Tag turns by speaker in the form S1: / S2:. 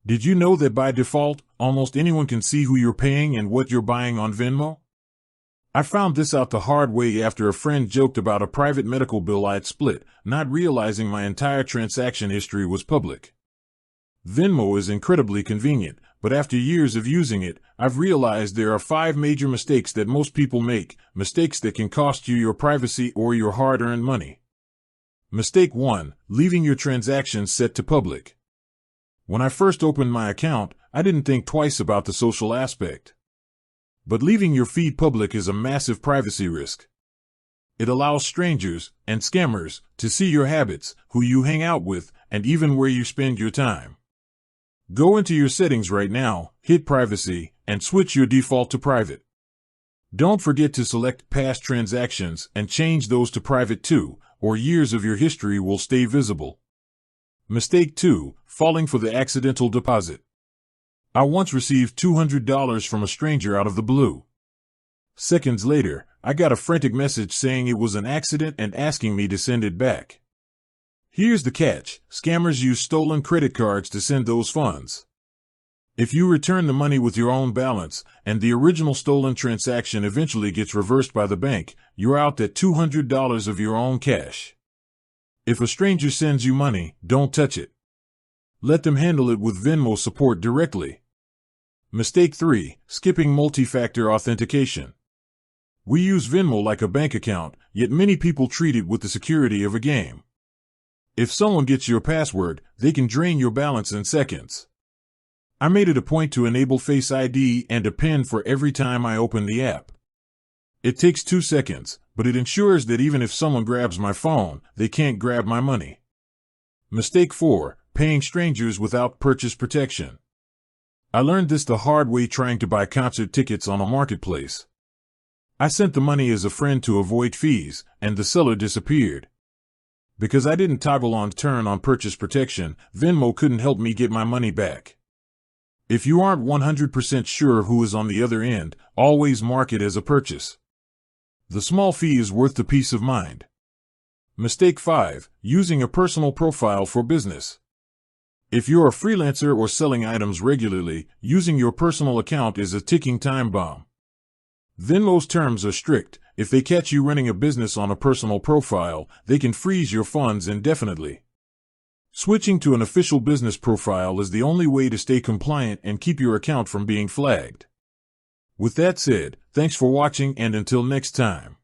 S1: Did you know that by default, almost anyone can see who you're paying and what you're buying on Venmo? I found this out the hard way after a friend joked about a private medical bill I'd split, not realizing my entire transaction history was public. Venmo is incredibly convenient, but after years of using it, I've realized there are 5 major mistakes that most people make, mistakes that can cost you your privacy or your hard-earned money. Mistake 1. Leaving your transactions set to public. When I first opened my account, I didn't think twice about the social aspect. But leaving your feed public is a massive privacy risk. It allows strangers and scammers to see your habits, who you hang out with, and even where you spend your time. Go into your settings right now, hit privacy, and switch your default to private. Don't forget to select past transactions and change those to private too, or years of your history will stay visible. Mistake 2. Falling for the accidental deposit. I once received $200 from a stranger out of the blue. Seconds later, I got a frantic message saying it was an accident and asking me to send it back. Here's the catch: scammers use stolen credit cards to send those funds. If you return the money with your own balance, and the original stolen transaction eventually gets reversed by the bank, you're out that $200 of your own cash. If a stranger sends you money, don't touch it. Let them handle it with Venmo support directly. Mistake 3. Skipping multi-factor authentication. We use Venmo like a bank account, yet many people treat it with the security of a game. If someone gets your password, they can drain your balance in seconds. I made it a point to enable Face ID and a PIN for every time I open the app. It takes 2 seconds, but it ensures that even if someone grabs my phone, they can't grab my money. Mistake 4. Paying strangers without purchase protection. I learned this the hard way trying to buy concert tickets on a marketplace. I sent the money as a friend to avoid fees, and the seller disappeared. Because I didn't toggle on turn on purchase protection, Venmo couldn't help me get my money back. If you aren't 100% sure who is on the other end, always mark it as a purchase. The small fee is worth the peace of mind. Mistake 5. Using a personal profile for business. If you're a freelancer or selling items regularly, using your personal account is a ticking time bomb. Venmo's terms are strict. If they catch you running a business on a personal profile, they can freeze your funds indefinitely. Switching to an official business profile is the only way to stay compliant and keep your account from being flagged. With that said, thanks for watching, and until next time.